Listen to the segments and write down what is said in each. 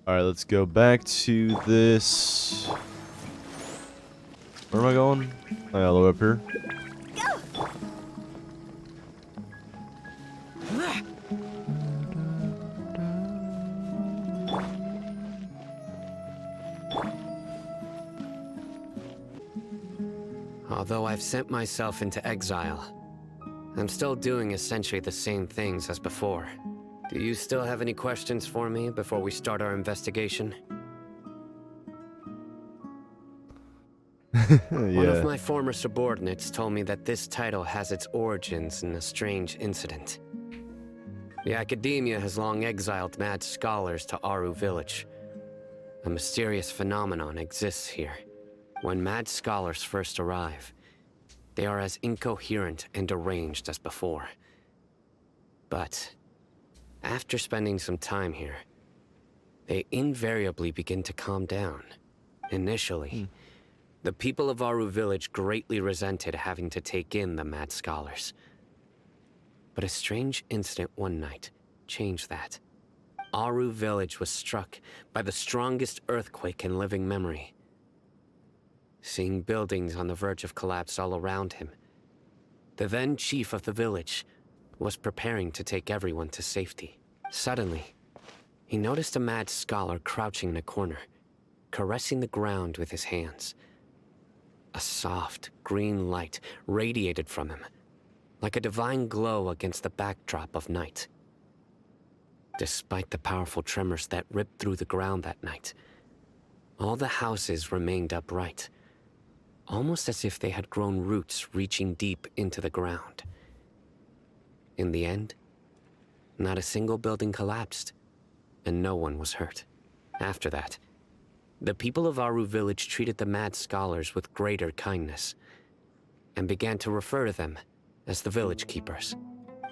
Alright, let's go back to this. Where am I going? Oh, yeah, all the way up here. Although I've sent myself into exile, I'm still doing essentially the same things as before. Do you still have any questions for me before we start our investigation? One of Yeah. my former subordinates told me that this title has its origins in a strange incident. The Academia has long exiled mad scholars to Aru Village. A mysterious phenomenon exists here. When mad scholars first arrive, they are as incoherent and deranged as before. But after spending some time here, they invariably begin to calm down. Initially, the people of Aru Village greatly resented having to take in the mad scholars. But a strange incident one night changed that. Aru Village was struck by the strongest earthquake in living memory. Seeing buildings on the verge of collapse all around him, the then chief of the village was preparing to take everyone to safety. Suddenly, he noticed a mad scholar crouching in a corner, caressing the ground with his hands. A soft, green light radiated from him, like a divine glow against the backdrop of night. Despite the powerful tremors that ripped through the ground that night, all the houses remained upright, almost as if they had grown roots reaching deep into the ground. In the end, not a single building collapsed, and no one was hurt. After that, the people of Aru Village treated the mad scholars with greater kindness, and began to refer to them as the Village Keepers.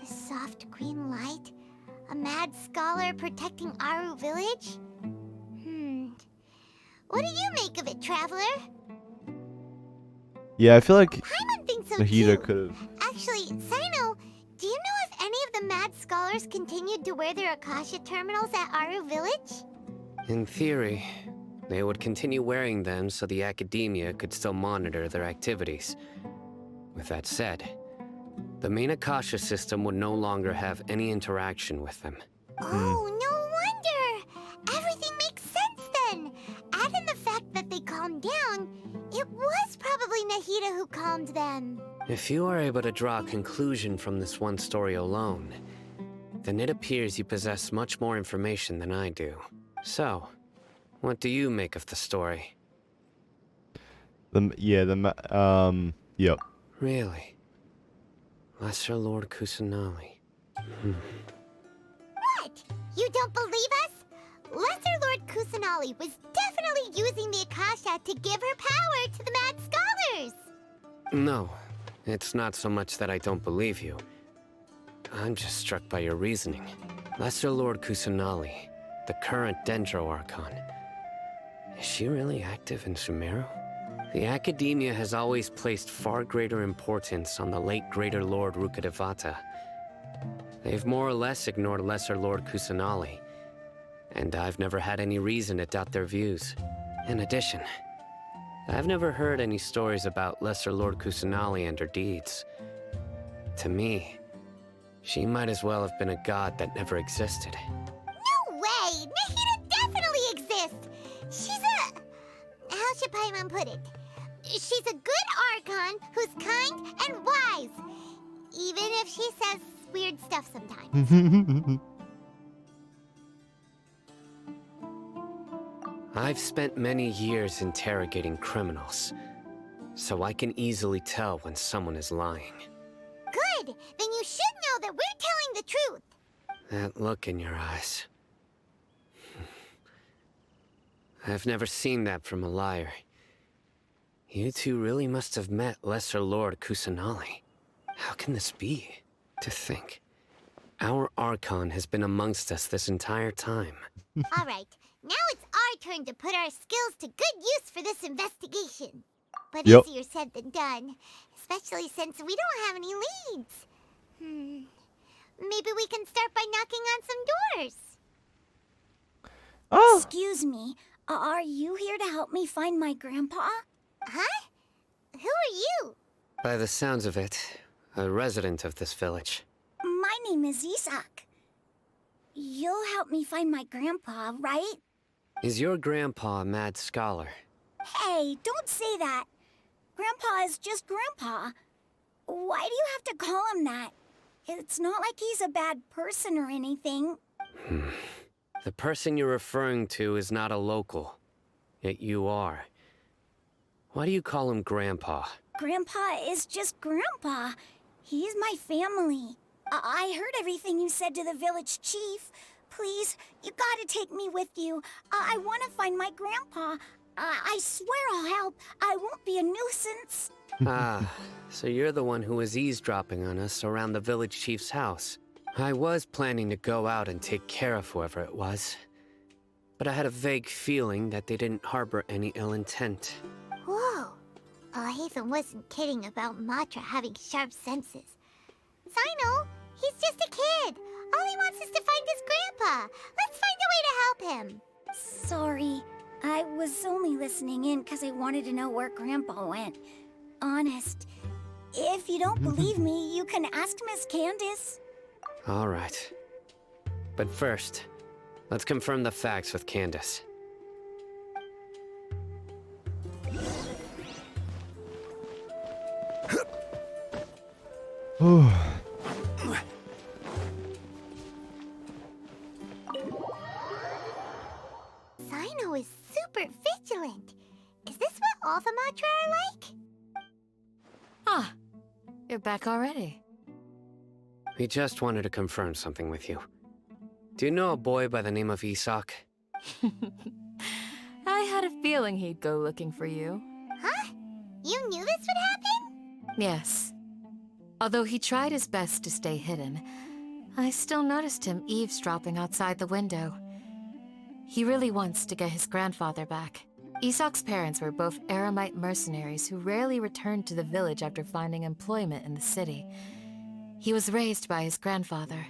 A soft green light? A mad scholar protecting Aru Village? What do you make of it, Traveler? Yeah, I feel like Paimon thinks so Nahida too. could have. Actually, Cyno, do you know if any of the mad scholars continued to wear their Akasha terminals at Aru Village? In theory, they would continue wearing them so the Academia could still monitor their activities. With that said, the main Akasha system would no longer have any interaction with them. Oh, no wonder! Everything makes sense then! Add in the fact that they calmed down, it was probably Nahida who calmed them. If you are able to draw a conclusion from this one story alone, then it appears you possess much more information than I do. So, what do you make of the story? Yep. Really? Lesser Lord Kusanali. What? You don't believe us? Lesser Lord Kusanali was definitely using the Akasha to give her power to the mad scholars! No, it's not so much that I don't believe you. I'm just struck by your reasoning. Lesser Lord Kusanali, the current Dendro Archon. Is she really active in Sumeru? The Academia has always placed far greater importance on the late Greater Lord Rukkhadevata. They've more or less ignored Lesser Lord Kusanali, and I've never had any reason to doubt their views. In addition, I've never heard any stories about Lesser Lord Kusanali and her deeds. To me, she might as well have been a god that never existed. No way! Nahida definitely exists! She's a... how should Paimon put it? She's a good Archon who's kind and wise. Even if she says weird stuff sometimes. I've spent many years interrogating criminals, so I can easily tell when someone is lying. Good! Then you should know that we're telling the truth. That look in your eyes. I've never seen that from a liar. You two really must have met Lesser Lord Kusanali. How can this be? To think, our Archon has been amongst us this entire time. Alright, now it's our turn to put our skills to good use for this investigation. But Yep. easier said than done, especially since we don't have any leads. Maybe we can start by knocking on some doors. Oh! Excuse me, are you here to help me find my grandpa? Huh? Who are you? By the sounds of it, a resident of this village. My name is Isak. You'll help me find my grandpa, right? Is your grandpa a mad scholar? Hey, don't say that. Grandpa is just Grandpa. Why do you have to call him that? It's not like he's a bad person or anything. The person you're referring to is not a local. Yet you are. Why do you call him Grandpa? Grandpa is just Grandpa. He's my family. I heard everything you said to the village chief. Please, you gotta take me with you. I want to find my grandpa. I swear I'll help. I won't be a nuisance. Ah, so you're the one who was eavesdropping on us around the village chief's house. I was planning to go out and take care of whoever it was. But I had a vague feeling that they didn't harbor any ill intent. Whoa. Ethan wasn't kidding about Matra having sharp senses. Cyno, he's just a kid. All he wants is to find his grandpa. Let's find a way to help him. Sorry. I was only listening in because I wanted to know where Grandpa went. Honest. If you don't believe me, you can ask Miss Candace. All right. But first, let's confirm the facts with Candace. Cyno is super vigilant. Is this what all the Matra are like? Ah, you're back already. We just wanted to confirm something with you. Do you know a boy by the name of Isak? I had a feeling he'd go looking for you. Huh? You knew this would happen? Yes. Although he tried his best to stay hidden, I still noticed him eavesdropping outside the window. He really wants to get his grandfather back. Isak's parents were both Aramite mercenaries who rarely returned to the village after finding employment in the city. He was raised by his grandfather.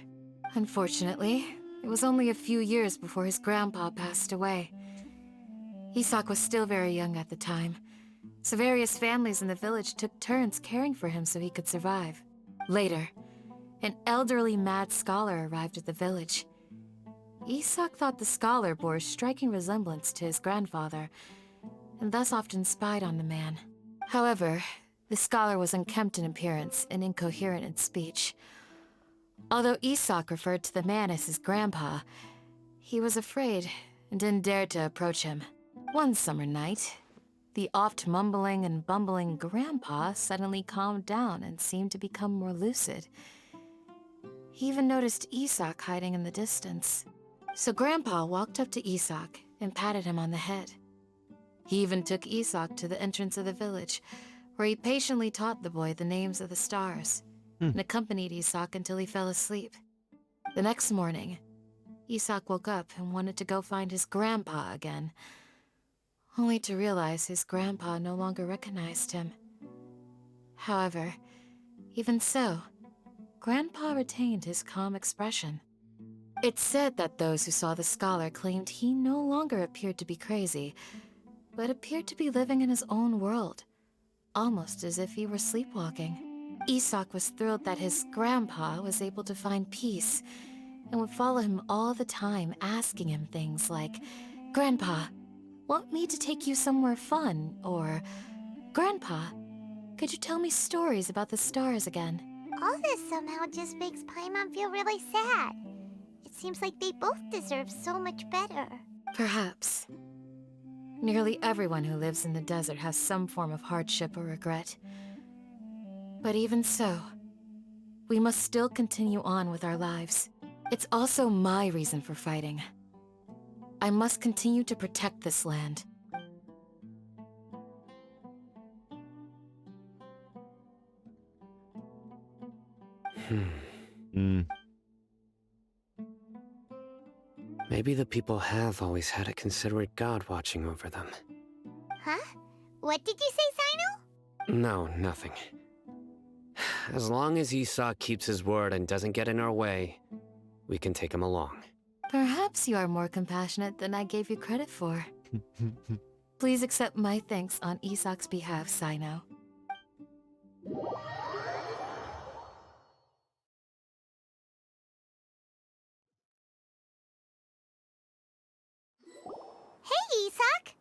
Unfortunately, it was only a few years before his grandpa passed away. Isak was still very young at the time, so various families in the village took turns caring for him so he could survive. Later, an elderly mad scholar arrived at the village. Isak thought the scholar bore a striking resemblance to his grandfather, and thus often spied on the man. However, the scholar was unkempt in appearance and incoherent in speech. Although Isak referred to the man as his grandpa, he was afraid and didn't dare to approach him. One summer night, the oft mumbling and bumbling grandpa suddenly calmed down and seemed to become more lucid. He even noticed Isak hiding in the distance. So Grandpa walked up to Isak and patted him on the head. He even took Isak to the entrance of the village, where he patiently taught the boy the names of the stars, and accompanied Isak until he fell asleep. The next morning, Isak woke up and wanted to go find his grandpa again, only to realize his grandpa no longer recognized him. However, even so, Grandpa retained his calm expression. It's said that those who saw the scholar claimed he no longer appeared to be crazy, but appeared to be living in his own world, almost as if he were sleepwalking. Isak was thrilled that his grandpa was able to find peace, and would follow him all the time, asking him things like, "Grandpa, want me to take you somewhere fun?" Or, "Grandpa, could you tell me stories about the stars again?" All this somehow just makes Paimon feel really sad. It seems like they both deserve so much better. Perhaps. Nearly everyone who lives in the desert has some form of hardship or regret. But even so, we must still continue on with our lives. It's also my reason for fighting. I must continue to protect this land. Maybe the people have always had a considerate god watching over them. Huh? What did you say, Cyno? No, nothing. As long as Isak keeps his word and doesn't get in our way, we can take him along. Perhaps you are more compassionate than I gave you credit for. Please accept my thanks on Isak's behalf, Cyno. Hey, Isak!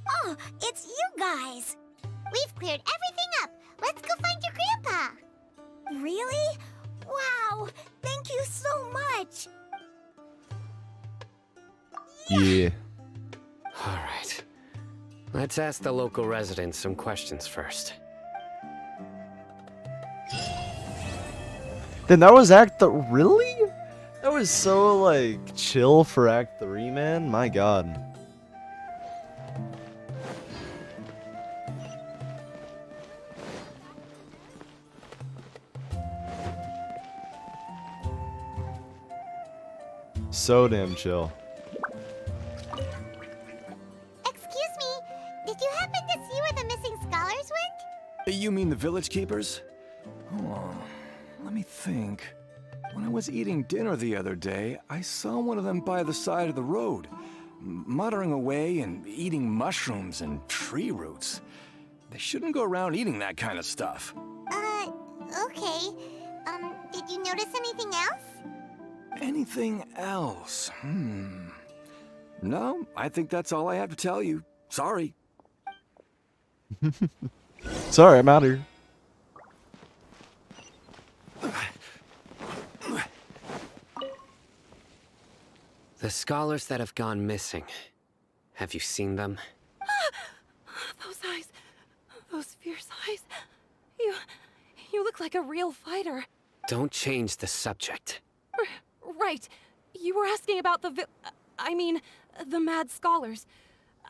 Oh, it's you guys! We've cleared everything up. Let's go find your grandpa. Really? Wow! Thank you so much! Yeah. Alright. Let's ask the local residents some questions first. Then that was really? That was so, like, chill for Act 3, man. My god. So damn chill. Excuse me, did you happen to see where the missing scholars went? You mean the village keepers? Oh, let me think. When I was eating dinner the other day, I saw one of them by the side of the road, muttering away and eating mushrooms and tree roots. They shouldn't go around eating that kind of stuff. Okay. Did you notice anything else? Anything else? No, I think that's all I have to tell you. Sorry. Sorry, I'm out here. The scholars that have gone missing. Have you seen them? Those eyes. Those fierce eyes. You look like a real fighter. Don't change the subject. Right. You were asking about the mad scholars.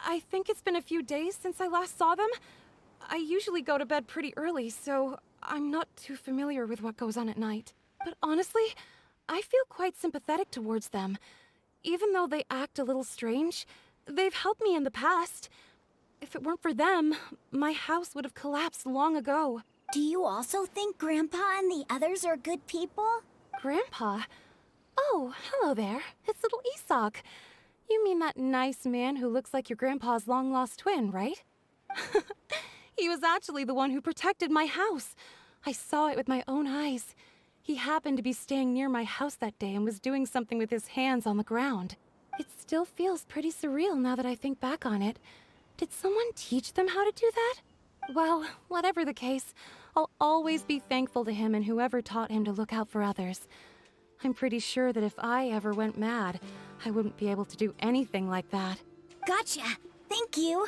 I think it's been a few days since I last saw them. I usually go to bed pretty early, so I'm not too familiar with what goes on at night. But honestly, I feel quite sympathetic towards them. Even though they act a little strange, they've helped me in the past. If it weren't for them, my house would have collapsed long ago. Do you also think Grandpa and the others are good people? Grandpa? Oh, hello there. It's little Isak. You mean that nice man who looks like your grandpa's long-lost twin, right? He was actually the one who protected my house. I saw it with my own eyes. He happened to be staying near my house that day and was doing something with his hands on the ground. It still feels pretty surreal now that I think back on it. Did someone teach them how to do that? Well, whatever the case, I'll always be thankful to him and whoever taught him to look out for others. I'm pretty sure that if I ever went mad, I wouldn't be able to do anything like that. Gotcha. Thank you.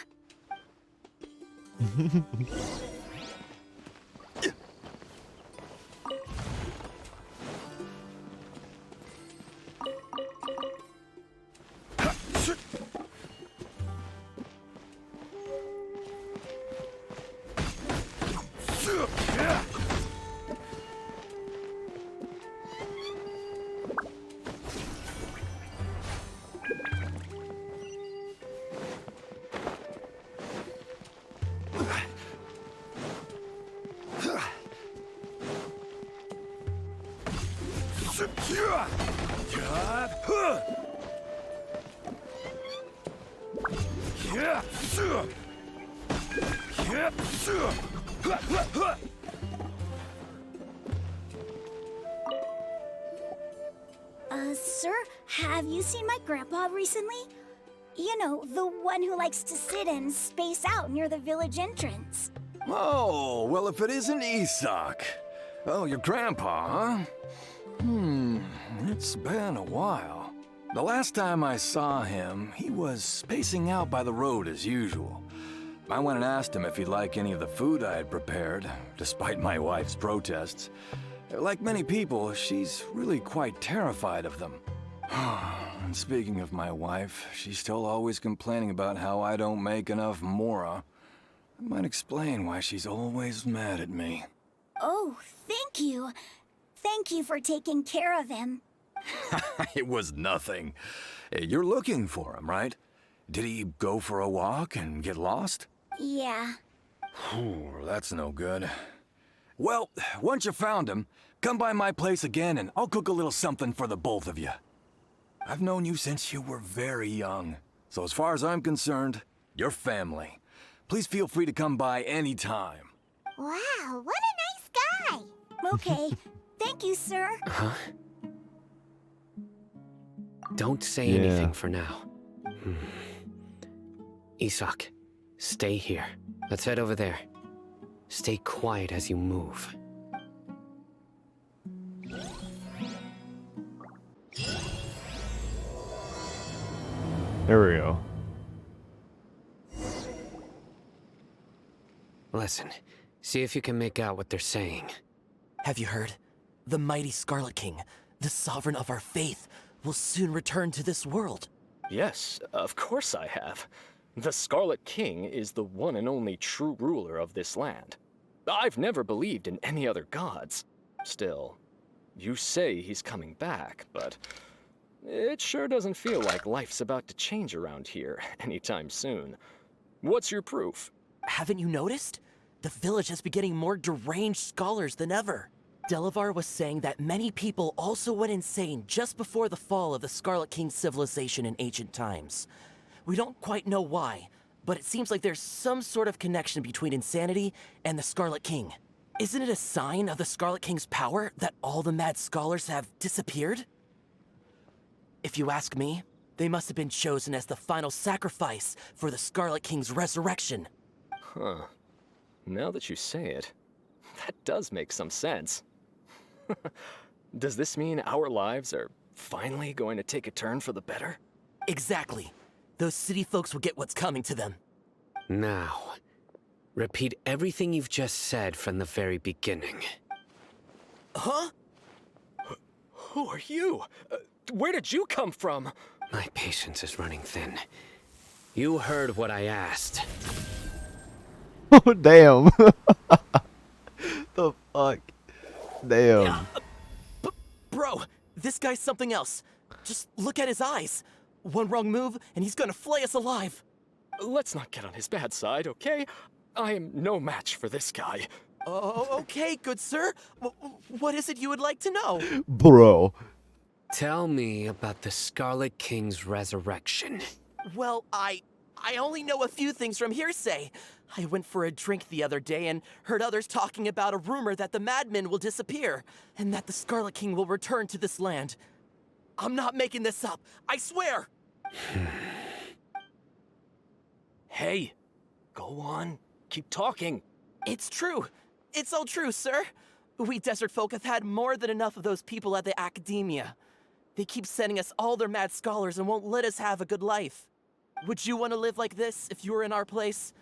Sir, have you seen my grandpa recently? You know, the one who likes to sit and space out near the village entrance. Oh, well, if it isn't Isak. Oh, your grandpa, huh? It's been a while. The last time I saw him, he was spacing out by the road as usual. I went and asked him if he'd like any of the food I had prepared, despite my wife's protests. Like many people, she's really quite terrified of them. And speaking of my wife, she's still always complaining about how I don't make enough mora. That might explain why she's always mad at me. Oh, thank you. Thank you for taking care of him. It was nothing. You're looking for him, right? Did he go for a walk and get lost? Yeah. Ooh, that's no good. Well, once you found him, come by my place again and I'll cook a little something for the both of you. I've known you since you were very young. So as far as I'm concerned, you're family. Please feel free to come by anytime. Wow, what a nice guy! Okay, thank you, sir. Huh? Don't say Yeah. anything for now. Isak, stay here. Let's head over there. Stay quiet as you move. There we go. Listen, see if you can make out what they're saying. Have you heard? The mighty Scarlet King, the sovereign of our faith, will soon return to this world. Yes, of course I have. The Scarlet King is the one and only true ruler of this land. I've never believed in any other gods. Still, you say he's coming back, but it sure doesn't feel like life's about to change around here anytime soon. What's your proof? Haven't you noticed? The village has been getting more deranged scholars than ever. Delavar was saying that many people also went insane just before the fall of the Scarlet King's civilization in ancient times. We don't quite know why, but it seems like there's some sort of connection between insanity and the Scarlet King. Isn't it a sign of the Scarlet King's power that all the mad scholars have disappeared? If you ask me, they must have been chosen as the final sacrifice for the Scarlet King's resurrection. Huh. Now that you say it, that does make some sense. Does this mean our lives are finally going to take a turn for the better? Exactly. Those city folks will get what's coming to them. Now, repeat everything you've just said from the very beginning. Huh? Who are you? Where did you come from? My patience is running thin. You heard what I asked. Oh, damn. The fuck? Damn. Bro, this guy's something else. Just look at his eyes. One wrong move, and he's gonna flay us alive. Let's not get on his bad side, okay? I am no match for this guy. Oh, okay, good sir. What is it you would like to know? Bro. Tell me about the Scarlet King's resurrection. Well, I only know a few things from hearsay. I went for a drink the other day and heard others talking about a rumor that the madmen will disappear and that the Scarlet King will return to this land. I'm not making this up, I swear! Hey, go on. Keep talking. It's true. It's all true, sir. We desert folk have had more than enough of those people at the academia. They keep sending us all their mad scholars and won't let us have a good life. Would you want to live like this if you were in our place?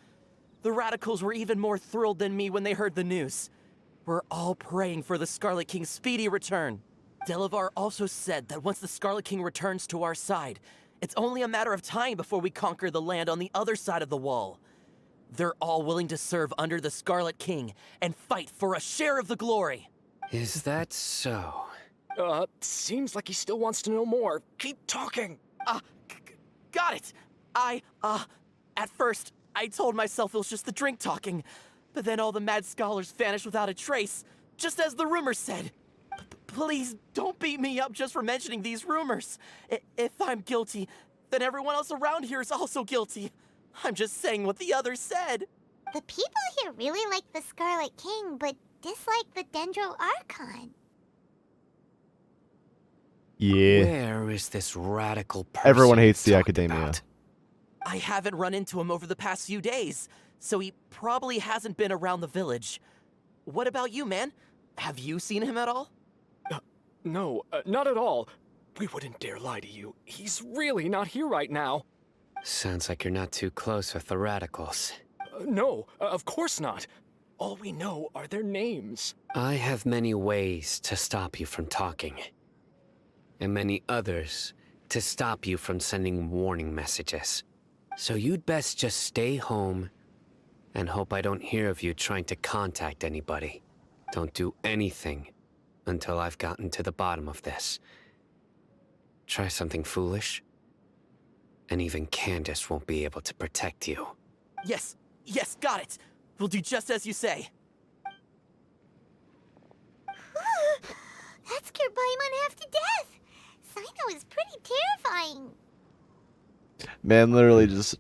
The radicals were even more thrilled than me when they heard the news. We're all praying for the Scarlet King's speedy return. Delavar also said that once the Scarlet King returns to our side, it's only a matter of time before we conquer the land on the other side of the wall. They're all willing to serve under the Scarlet King and fight for a share of the glory. Is that so? Seems like he still wants to know more. Keep talking. Got it. At first, I told myself it was just the drink talking, but then all the mad scholars vanished without a trace, just as the rumors said. Please don't beat me up just for mentioning these rumors. If I'm guilty, then everyone else around here is also guilty. I'm just saying what the others said. The people here really like the Scarlet King, but dislike the Dendro Archon. Yeah. Where is this radical person Everyone hates the you talked academia. about? I haven't run into him over the past few days, so he probably hasn't been around the village. What about you, man? Have you seen him at all? No, not at all. We wouldn't dare lie to you. He's really not here right now. Sounds like you're not too close with the radicals. No, of course not. All we know are their names. I have many ways to stop you from talking. And many others to stop you from sending warning messages. So you'd best just stay home and hope I don't hear of you trying to contact anybody. Don't do anything until I've gotten to the bottom of this. Try something foolish, and even Candace won't be able to protect you. Yes, got it. We'll do just as you say. That scared Paimon half to death. Cyno Cyno is pretty terrifying. Man literally just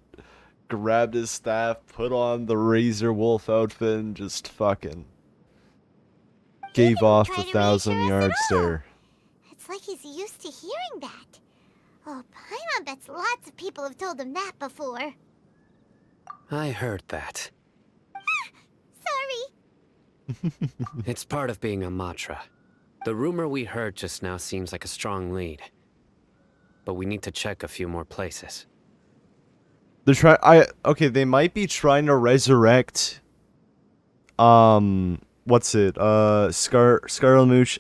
grabbed his staff, put on the Razor Wolf outfit, and just fucking gave off try the to reassure 1,000-yard us at all. stare. It's like he's used to hearing that. Oh, Paimon bets lots of people have told him that before. I heard that. Sorry. It's part of being a Matra. The rumor we heard just now seems like a strong lead. But we need to check a few more places. They're okay, they might be trying to resurrect Scaramouche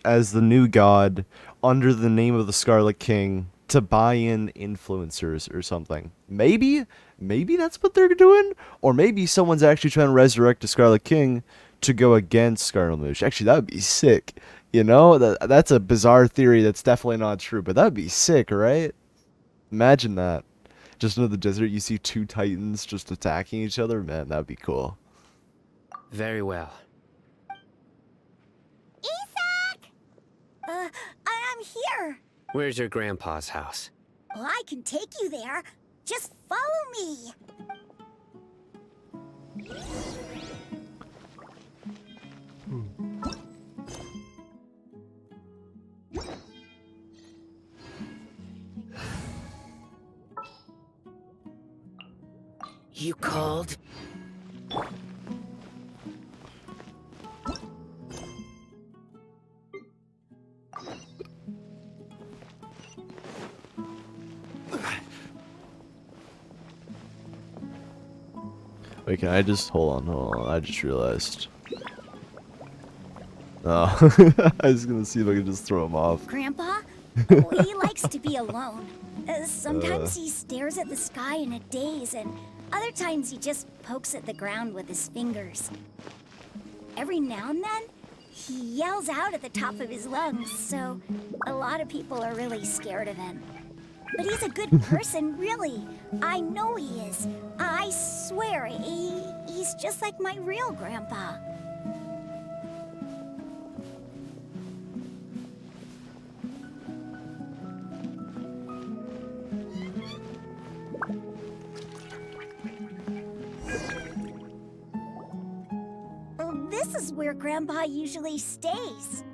as the new god under the name of the Scarlet King to buy in influencers or something. Maybe that's what they're doing, or maybe someone's actually trying to resurrect the Scarlet King to go against Scaramouche. Actually, that would be sick. You know, that's a bizarre theory that's definitely not true, but that would be sick, right? Imagine that. Just into the desert, you see two titans just attacking each other. Man, that would be cool. Very well. Isak! I'm here. Where's your grandpa's house? Well, I can take you there. Just follow me. You called? Wait, can I just hold on, I just realized. Oh, I was gonna see if I could just throw him off. Grandpa? Oh, he likes to be alone. Sometimes he stares at the sky in a daze, and other times he just pokes at the ground with his fingers. Every now and then, he yells out at the top of his lungs, so a lot of people are really scared of him. But he's a good person, really. I know he is. I swear, he's just like my real grandpa. This is where Grandpa usually stays.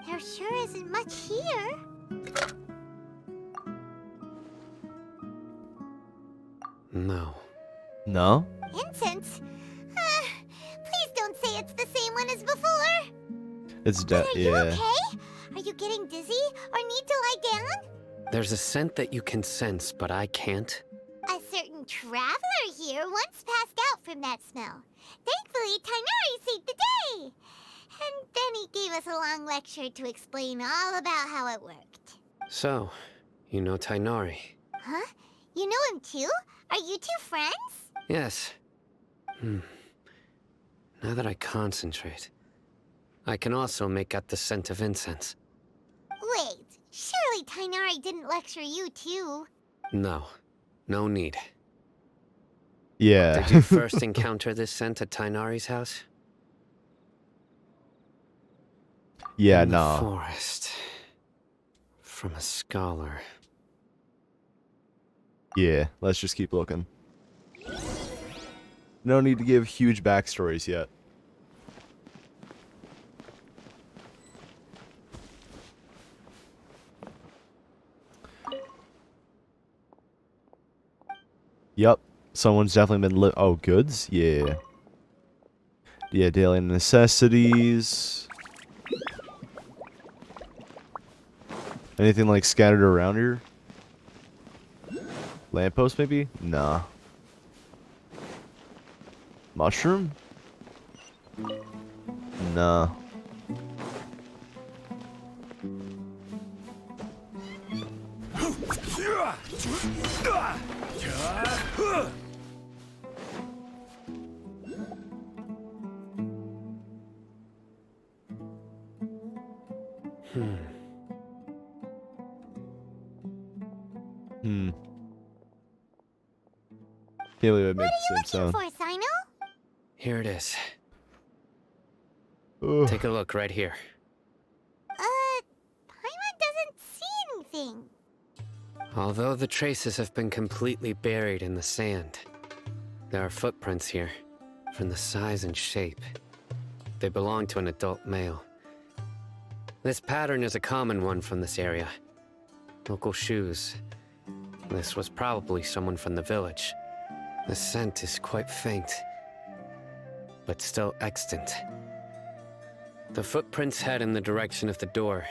There sure isn't much here. No. No? Incense? Please don't say it's the same one as before. It's But are you yeah. okay? Are you getting dizzy or need to lie down? There's a scent that you can sense, but I can't. A certain traveler here once passed out from that smell. Thankfully, Tighnari saved the day. And then he gave us a long lecture to explain all about how it worked. So, you know Tighnari? Huh? You know him too? Are you two friends? Yes. Now that I concentrate, I can also make out the scent of incense. Wait, surely Tighnari didn't lecture you too. No. No need. Yeah. Did you first encounter this scent at Tighnari's house? Yeah, In the no. forest. From a scholar. Yeah, let's just keep looking. No need to give huge backstories yet. Yep, someone's definitely been oh, goods? Yeah. Yeah, daily necessities. Anything like scattered around here? Lamppost maybe? Nah. Mushroom? Nah. Can't believe I made the same sound. For Cyno? Here it is. Ugh. Take a look right here. Paimon doesn't see anything. Although the traces have been completely buried in the sand, there are footprints here, from the size and shape. They belong to an adult male. This pattern is a common one from this area. Local shoes. This was probably someone from the village. The scent is quite faint, but still extant. The footprints head in the direction of the door.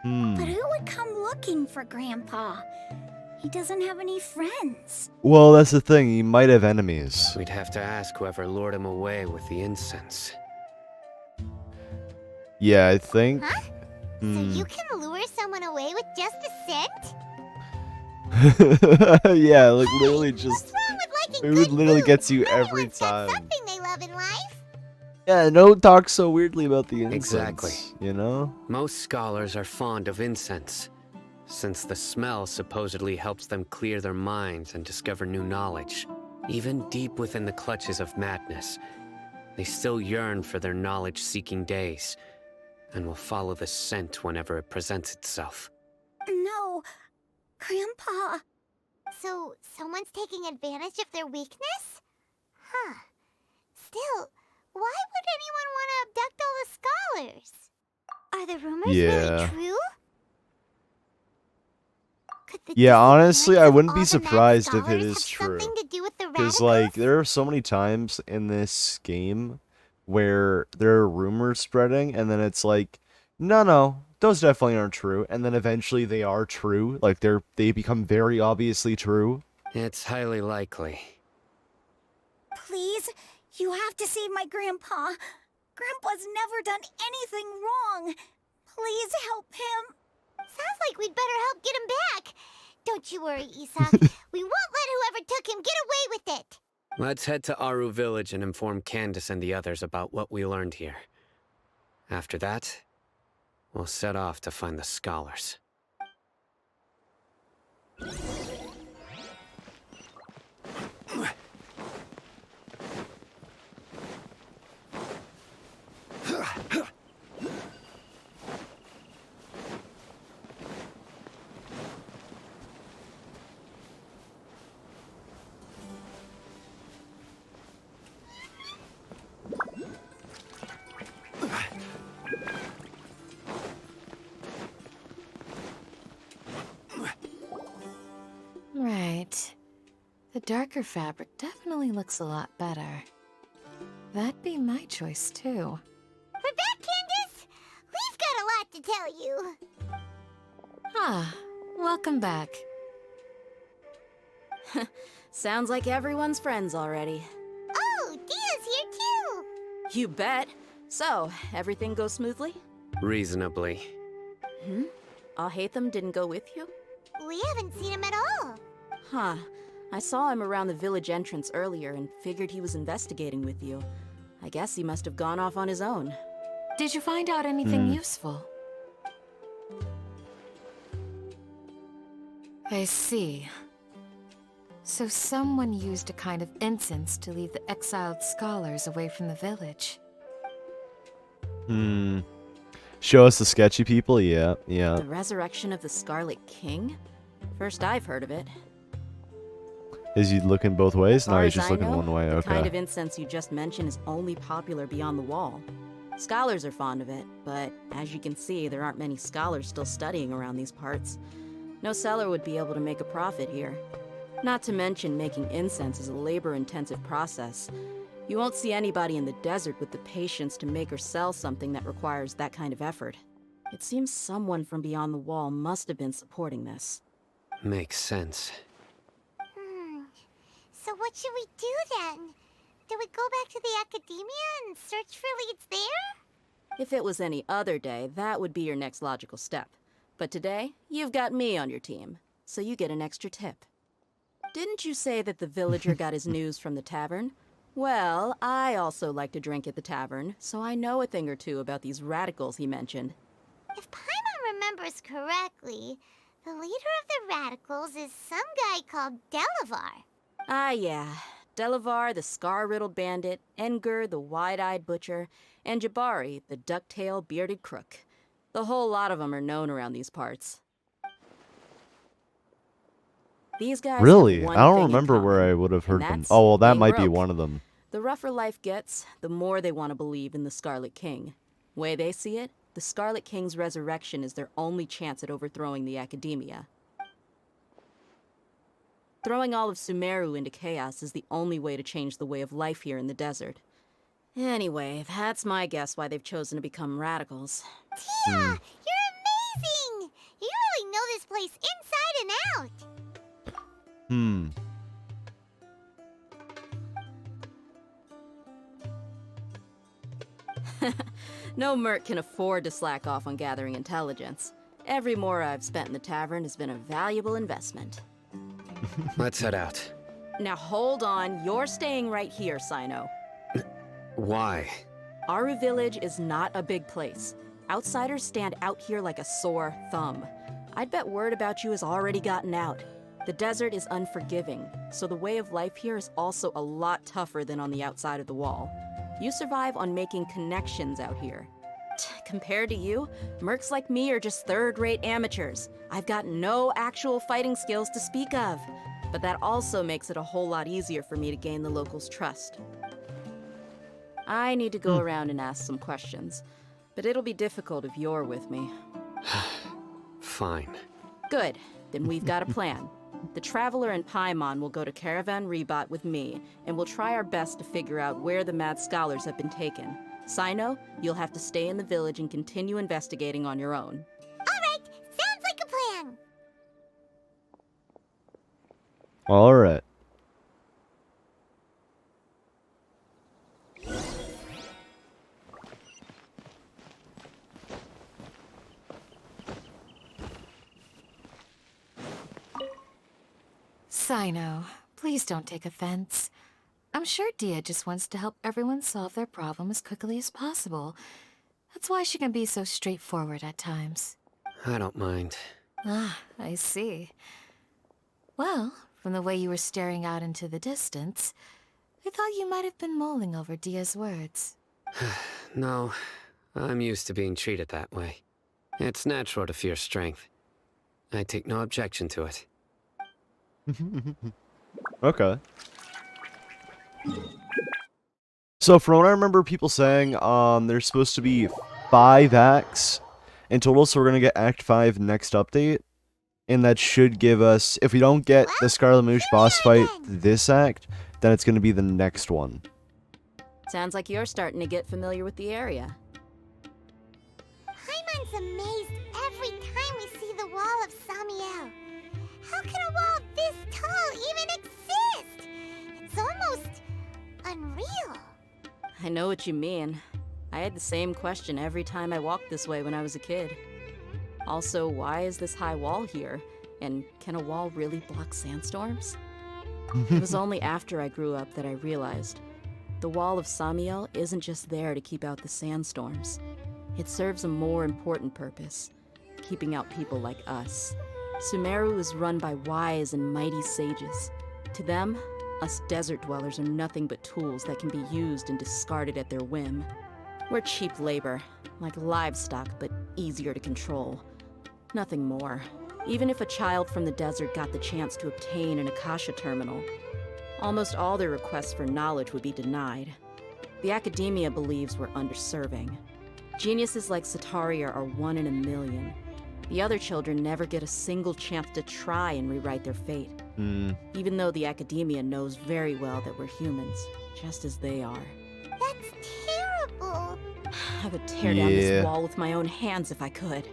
But who would come looking for Grandpa? He doesn't have any friends. Well, that's the thing. He might have enemies. We'd have to ask whoever lured him away with the incense. Yeah, I think. Huh? So you can lure someone away with just a scent? Yeah, like literally just. What's wrong with liking It good literally food? gets you every Everyone's got time. something they love in life. Yeah, don't talk so weirdly about the incense. Exactly. You know? Most scholars are fond of incense, since the smell supposedly helps them clear their minds and discover new knowledge. Even deep within the clutches of madness, they still yearn for their knowledge-seeking days, and will follow the scent whenever it presents itself. No, Grandpa. So, someone's taking advantage of their weakness? Huh. Still, why would anyone want to abduct all the scholars? Are the rumors Yeah. really true? Could the Yeah, honestly, disappearance I of wouldn't all be the mad surprised if it scholars is have true. something to do with the Because, radicals? like, there are so many times in this game where there are rumors spreading, and then it's like, no, those definitely aren't true. And then eventually they are true. Like, they become very obviously true. It's highly likely. Please, you have to save my Grandpa. Grandpa's never done anything wrong. Please help him. Sounds like we'd better help get him back. Don't you worry, Isak. We won't let whoever took him get away with it. Let's head to Aru Village and inform Candace and the others about what we learned here. After that, we'll set off to find the scholars. Right. The darker fabric definitely looks a lot better. That'd be my choice, too. We're back, Candace. We've got a lot to tell you. Ah, welcome back. Sounds like everyone's friends already. Oh, Dia's here too. You bet. So, everything goes smoothly? Reasonably. Alhaitham didn't go with you? We haven't seen him at all. Huh. I saw him around the village entrance earlier and figured he was investigating with you. I guess he must have gone off on his own. Did you find out anything useful? I see. So someone used a kind of incense to lead the exiled scholars away from the village. Show us the sketchy people? Yeah. The resurrection of the Scarlet King? First I've heard of it. Is he looking both ways? As No, far he's as just I looking know, one way. the kind of Okay. incense you just mentioned is only popular beyond the wall. Scholars are fond of it, but as you can see, there aren't many scholars still studying around these parts. No seller would be able to make a profit here. Not to mention making incense is a labor-intensive process. You won't see anybody in the desert with the patience to make or sell something that requires that kind of effort. It seems someone from beyond the wall must have been supporting this. Makes sense. So what should we do then? Do we go back to the academia and search for leads there? If it was any other day, that would be your next logical step. But today, you've got me on your team, so you get an extra tip. Didn't you say that the villager got his news from the tavern? Well, I also like to drink at the tavern, so I know a thing or two about these radicals he mentioned. If Paimon remembers correctly, the leader of the radicals is some guy called Delavar. Ah, yeah. Delavar, the scar-riddled bandit, Engur, the wide-eyed butcher, and Jabari, the duck-tailed bearded crook. The whole lot of them are known around these parts. These guys Really? have one I don't thing in remember where common, I would have and heard them. that's Oh, well, that being might be broke. one of them. The rougher life gets, the more they want to believe in the Scarlet King. Way they see it, the Scarlet King's resurrection is their only chance at overthrowing the Academia. Throwing all of Sumeru into chaos is the only way to change the way of life here in the desert. Anyway, that's my guess why they've chosen to become radicals. Tia, you're amazing! You really know this place inside and out. Hmm. No merc can afford to slack off on gathering intelligence. Every more I've spent in the tavern has been a valuable investment. Let's head out. Now hold on, you're staying right here, Cyno. Why? Aru Village is not a big place. Outsiders stand out here like a sore thumb. I'd bet word about you has already gotten out. The desert is unforgiving, so the way of life here is also a lot tougher than on the outside of the wall. You survive on making connections out here. Compared to you, mercs like me are just third-rate amateurs. I've got no actual fighting skills to speak of. But that also makes it a whole lot easier for me to gain the locals' trust. I need to go around and ask some questions, but it'll be difficult if you're with me. Fine. Good, then we've got a plan. The Traveler and Paimon will go to Caravan Rebot with me, and we'll try our best to figure out where the Mad Scholars have been taken. Cyno, you'll have to stay in the village and continue investigating on your own. Alright, sounds like a plan. All right. Cyno, please don't take offense. I'm sure Dehya just wants to help everyone solve their problem as quickly as possible. That's why she can be so straightforward at times. I don't mind. Ah, I see. Well, from the way you were staring out into the distance, I thought you might have been mulling over Dehya's words. No, I'm used to being treated that way. It's natural to fear strength. I take no objection to it. Okay. So from what I remember people saying, there's supposed to be 5 acts in total, so we're gonna get Act 5 next update. And that should give us, if we don't get the Scarlet Moosh boss fight this act, then it's gonna be the next one. Sounds like you're starting to get familiar with the area. Paimon's amazed every time we see the wall of Samiel. How can a wall this tall even exist? It's almost unreal. I know what you mean. I had the same question every time I walked this way when I was a kid. Also, why is this high wall here? And can a wall really block sandstorms? It was only after I grew up that I realized the wall of Samiel isn't just there to keep out the sandstorms. It serves a more important purpose, keeping out people like us. Sumeru is run by wise and mighty sages. To them, us desert dwellers are nothing but tools that can be used and discarded at their whim. We're cheap labor, like livestock, but easier to control. Nothing more. Even if a child from the desert got the chance to obtain an Akasha terminal, almost all their requests for knowledge would be denied. The Academia believes we're underserving. Geniuses like Sataria are 1 in a million. The other children never get a single chance to try and rewrite their fate. Even though the Academia knows very well that we're humans, just as they are. That's terrible. I would tear down this wall with my own hands if I could.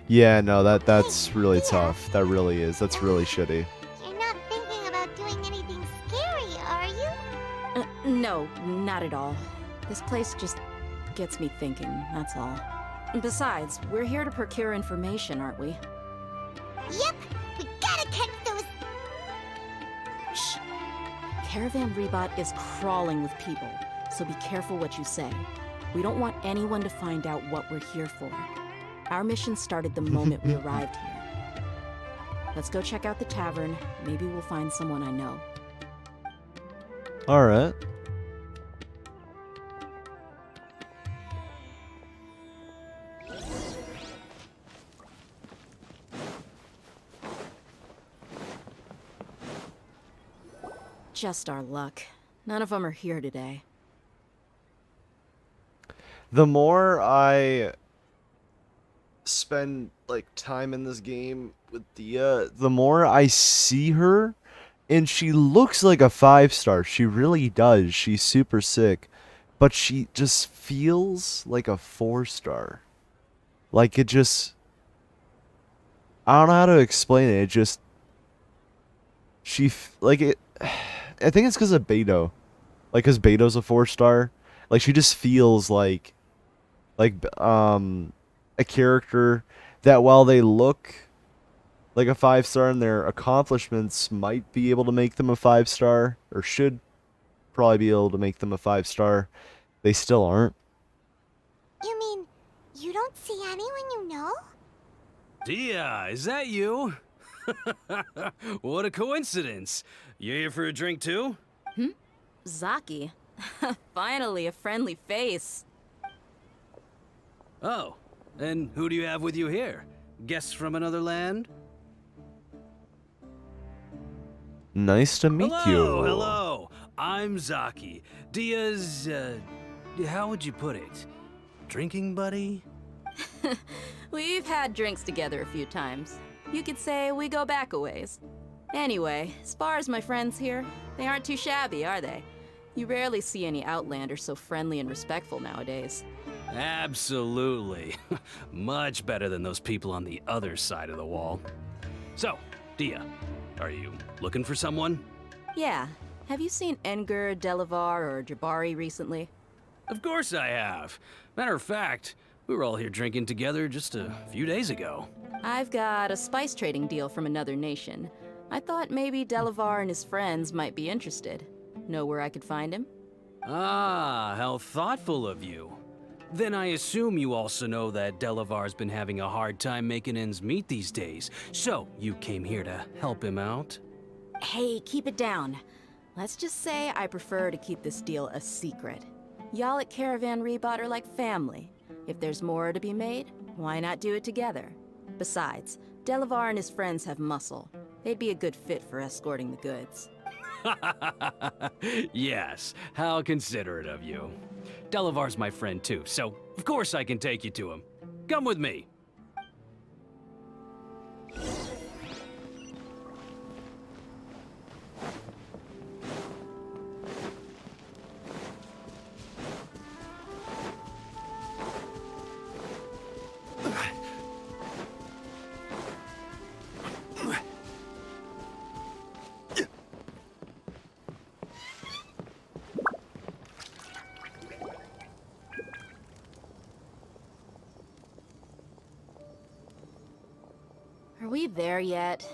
Yeah, no, that's really tough. That really is. That's really shitty. You're not thinking about doing anything scary, are you? No, not at all. This place just gets me thinking, that's all. Besides, we're here to procure information, aren't we? Yep, we gotta catch those. Shh. Caravan Rebot is crawling with people, so be careful what you say. We don't want anyone to find out what we're here for. Our mission started the moment we arrived here. Let's go check out the tavern. Maybe we'll find someone I know. Alright. Just our luck. None of them are here today. The more I spend like time in this game with Dehya, the more I see her, and she looks like a 5-star. She really does. She's super sick, but she just feels like a 4-star. Like it just, I don't know how to explain it. It just, like it. I think it's because of Beto. Like, cause Beto's a 4-star. Like she just feels like a character that while they look like a 5-star and their accomplishments might be able to make them a 5-star, or should probably be able to make them a 5-star, they still aren't. You mean you don't see anyone you know? Dehya, is that you? What a coincidence. You here for a drink too? Zaki. Finally, a friendly face. Oh, and who do you have with you here? Guests from another land? Nice to meet you. Hello. I'm Zaki. Dehya's, how would you put it? Drinking buddy? We've had drinks together a few times. You could say we go back a ways. Anyway, as far as my friends here, they aren't too shabby, are they? You rarely see any Outlanders so friendly and respectful nowadays. Absolutely. Much better than those people on the other side of the wall. So, Dehya, are you looking for someone? Yeah. Have you seen Enger, Delavar, or Jabari recently? Of course I have. Matter of fact, we were all here drinking together just a few days ago. I've got a spice trading deal from another nation. I thought maybe Delavar and his friends might be interested. Know where I could find him? Ah, how thoughtful of you. Then I assume you also know that Delavar's been having a hard time making ends meet these days, so you came here to help him out? Hey, keep it down. Let's just say I prefer to keep this deal a secret. Y'all at Caravan Rebot are like family. If there's more to be made, why not do it together? Besides, Delavar and his friends have muscle. They'd be a good fit for escorting the goods. Yes, how considerate of you. Delavar's my friend too, so of course I can take you to him. Come with me. Are we there yet?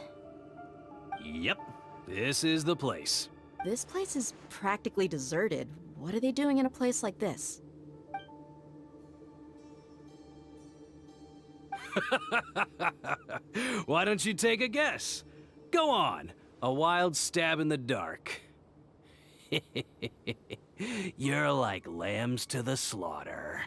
Yep, this is the place. This place is practically deserted. What are they doing in a place like this? Why don't you take a guess? Go on, a wild stab in the dark. You're like lambs to the slaughter.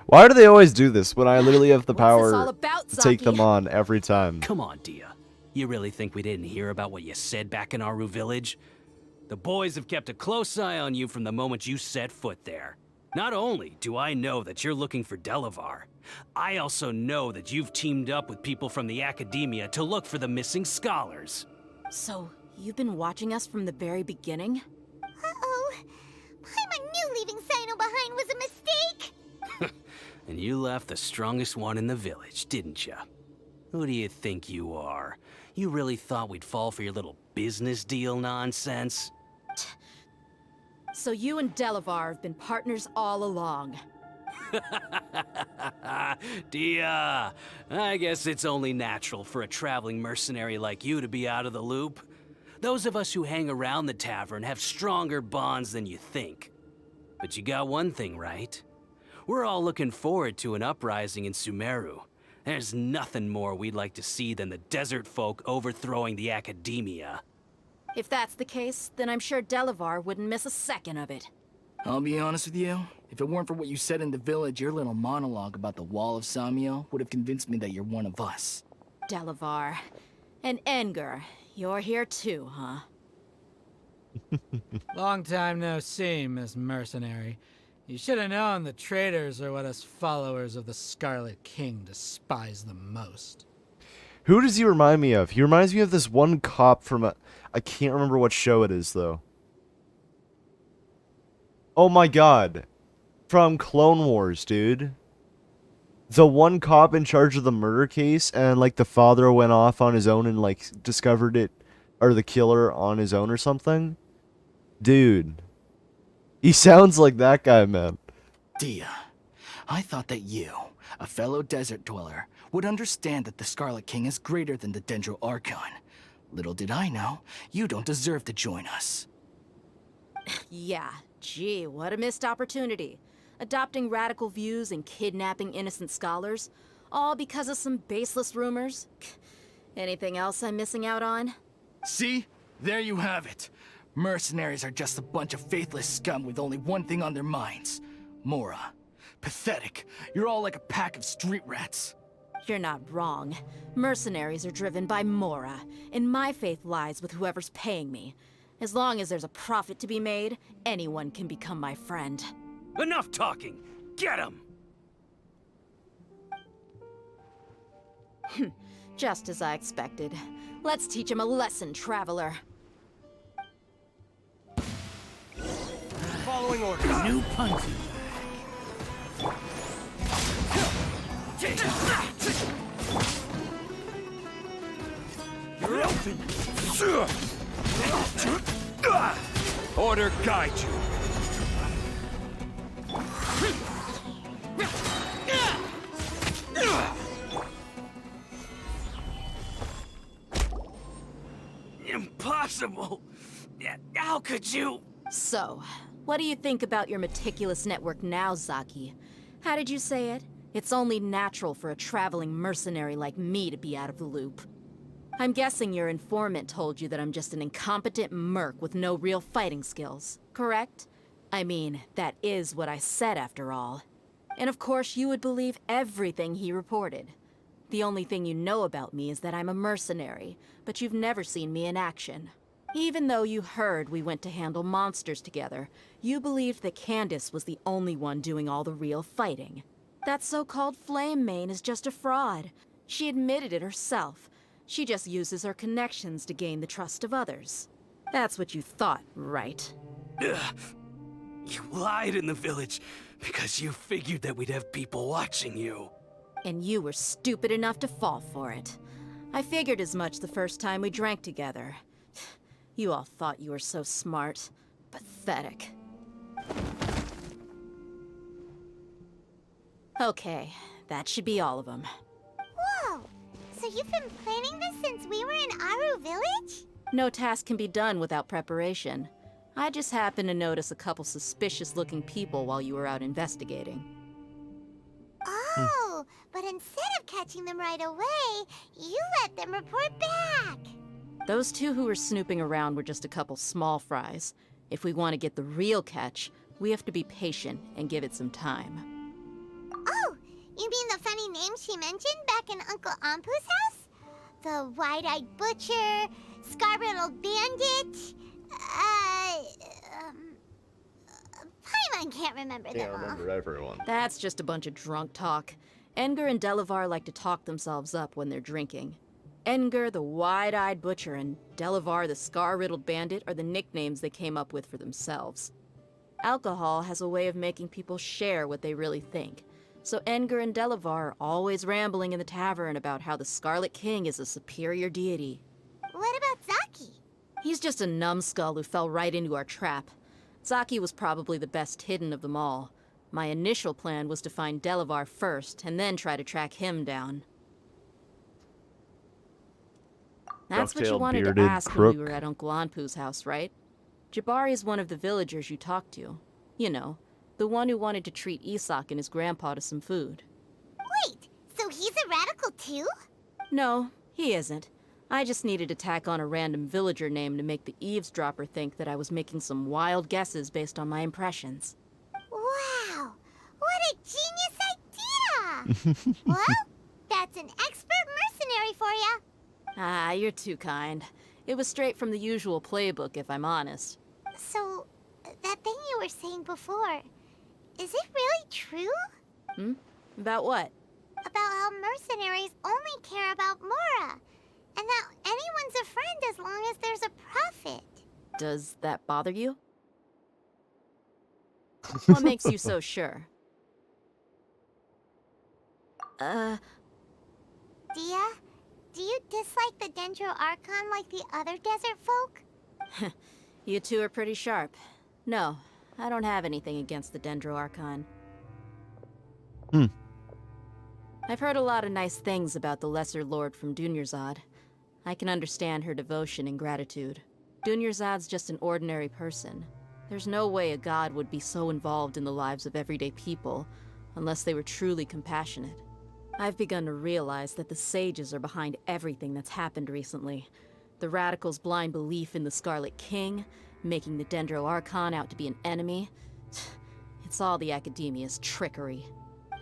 Why do they always do this when I literally have the What's this all power about, to take them Zaki? on every time? Come on, Dehya. You really think we didn't hear about what you said back in Aru Village? The boys have kept a close eye on you from the moment you set foot there. Not only do I know that you're looking for Delavar, I also know that you've teamed up with people from the Academia to look for the missing scholars. So, you've been watching us from the very beginning? Uh-oh. Paimon knew leaving Cyno behind was a mistake! And you left the strongest one in the village, didn't ya? Who do you think you are? You really thought we'd fall for your little business deal nonsense? So you and Delavar have been partners all along. Dehya, I guess it's only natural for a traveling mercenary like you to be out of the loop. Those of us who hang around the tavern have stronger bonds than you think. But you got one thing right. We're all looking forward to an uprising in Sumeru. There's nothing more we'd like to see than the desert folk overthrowing the Academia. If that's the case, then I'm sure Delavar wouldn't miss a second of it. I'll be honest with you, If it weren't for what you said in the village, your little monologue about the Wall of Samio would have convinced me that you're one of us. Delavar. And Enger, you're here too, huh? Long time no see, Miss Mercenary. You should have known the traitors are what us followers of the Scarlet King despise the most. Who does he remind me of? He reminds me of this one cop from I can't remember what show it is, though. Oh my god. From Clone Wars, dude. The one cop in charge of the murder case, and, like, the father went off on his own and, like, discovered it, or the killer on his own or something. Dude. He sounds like that guy, man. Dehya, I thought that you, a fellow desert dweller, would understand that the Scarlet King is greater than the Dendro Archon. Little did I know, you don't deserve to join us. Yeah, gee, what a missed opportunity. Adopting radical views and kidnapping innocent scholars, all because of some baseless rumors. Anything else I'm missing out on? See? There you have it. Mercenaries are just a bunch of faithless scum with only one thing on their minds. Mora. Pathetic. You're all like a pack of street rats. You're not wrong. Mercenaries are driven by Mora, and my faith lies with whoever's paying me. As long as there's a profit to be made, anyone can become my friend. Enough talking! Get him! Just as I expected. Let's teach him a lesson, traveler. Following orders. New punty. You're open! Order guide you. Impossible! How could you? So, what do you think about your meticulous network now, Zaki? How did you say it? It's only natural for a traveling mercenary like me to be out of the loop. I'm guessing your informant told you that I'm just an incompetent merc with no real fighting skills, correct? I mean, that is what I said after all. And of course you would believe everything he reported. The only thing you know about me is that I'm a mercenary, but you've never seen me in action. Even though you heard we went to handle monsters together, you believed that Candace was the only one doing all the real fighting. That so-called Flame Mane is just a fraud. She admitted it herself. She just uses her connections to gain the trust of others. That's what you thought, right? You lied in the village because you figured that we'd have people watching you. And you were stupid enough to fall for it. I figured as much the first time we drank together. You all thought you were so smart. Pathetic. Okay, that should be all of them. Whoa! So you've been planning this since we were in Aru Village? No task can be done without preparation. I just happened to notice a couple suspicious-looking people while you were out investigating. Oh, but instead of catching them right away, you let them report back. Those two who were snooping around were just a couple small fries. If we want to get the real catch, we have to be patient and give it some time. Oh, you mean the funny name she mentioned back in Uncle Ampu's house? The wide-eyed butcher, scar-riddled bandit, Paimon can't remember them all. Can't remember everyone. That's just a bunch of drunk talk. Enger and Delavar like to talk themselves up when they're drinking. Enger, the wide-eyed butcher, and Delavar, the scar-riddled bandit, are the nicknames they came up with for themselves. Alcohol has a way of making people share what they really think. So Enger and Delavar are always rambling in the tavern about how the Scarlet King is a superior deity. What about Zaki? He's just a numbskull who fell right into our trap. Zaki was probably the best hidden of them all. My initial plan was to find Delavar first, and then try to track him down. That's what you wanted to ask when we were at Uncle Anpu's house, right? Jabari is one of the villagers you talked to. You know, the one who wanted to treat Isak and his grandpa to some food. Wait, so he's a radical too? No, he isn't. I just needed to tack on a random villager name to make the eavesdropper think that I was making some wild guesses based on my impressions. Wow, Well, that's an expert mercenary for ya. Ah, you're too kind. It was straight from the usual playbook, if I'm honest. So, that thing you were saying before, is it really true? About what? About how mercenaries only care about Mora, and that anyone's a friend as long as there's a profit. Does that bother you? What makes you so sure? Dehya, do you dislike the Dendro Archon like the other desert folk? You two are pretty sharp. No, I don't have anything against the Dendro Archon. I've heard a lot of nice things about the Lesser Lord from Dunyarzad. I can understand her devotion and gratitude. Dunyarzad's just an ordinary person. There's no way a god would be so involved in the lives of everyday people, unless they were truly compassionate. I've begun to realize that the sages are behind everything that's happened recently. The radicals' blind belief in the Scarlet King, making the Dendro Archon out to be an enemy. It's all the Academia's trickery.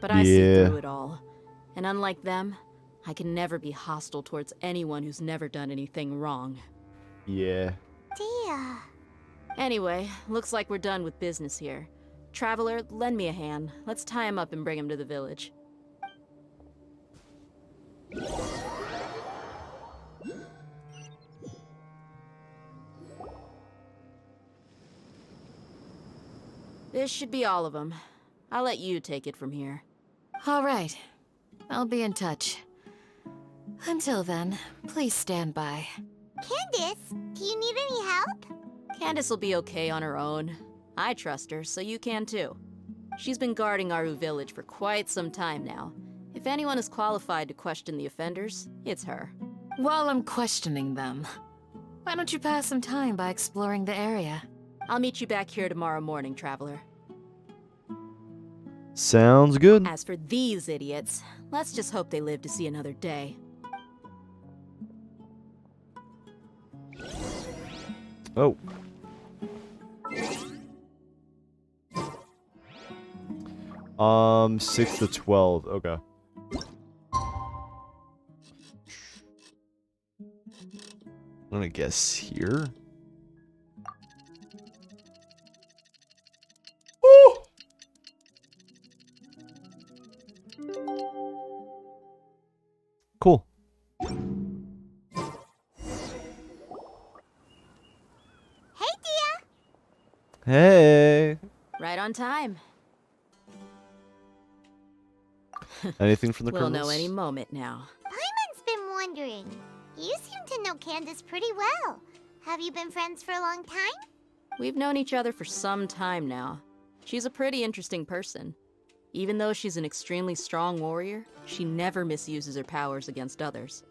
But I see through it all. And unlike them, I can never be hostile towards anyone who's never done anything wrong. Yeah. Dehya. Anyway, looks like we're done with business here. Traveler, lend me a hand. Let's tie him up and bring him to the village. This should be all of them. I'll let you take it from here. All right. I'll be in touch. Until then, please stand by. Candace, do you need any help? Candace will be okay on her own. I trust her, so you can too. She's been guarding Aru Village for quite some time now. If anyone is qualified to question the offenders, it's her. While I'm questioning them, why don't you pass some time by exploring the area? I'll meet you back here tomorrow morning, Traveler. Sounds good. As for these idiots, let's just hope they live to see another day. Oh. Um, 6 to 12. Okay. I'm gonna guess here. Oh! Cool. Hey, Dehya. Hey. Right on time. Anything from the We'll criminals? know any moment now. Paimon's been wondering. You seem to know Candace pretty well. Have you been friends for a long time? We've known each other for some time now. She's a pretty interesting person. Even though she's an extremely strong warrior, she never misuses her powers against others.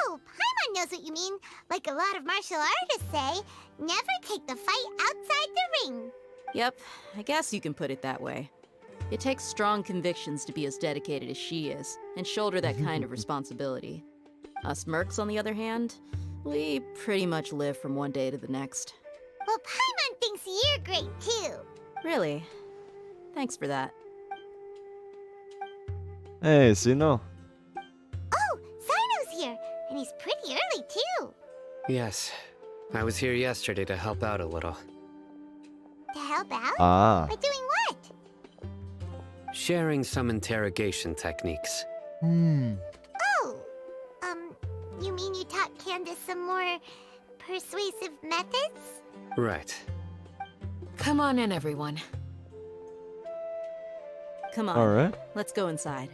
Oh, Paimon knows what you mean. Like a lot of martial artists say, never take the fight outside the ring. Yep, I guess you can put it that way. It takes strong convictions to be as dedicated as she is, and shoulder that kind of responsibility. Us mercs, on the other hand, we pretty much live from one day to the next. Well, Paimon thinks you're great too. Really? Thanks for that. Hey, Cyno. Oh, Cyno's here, and he's pretty early too. Yes. I was here yesterday to help out a little. To help out? Ah. By doing what? Sharing some interrogation techniques. Oh, you mean you taught Candace some more persuasive methods? Right. Come on in, everyone. Come on. All right. Let's go inside.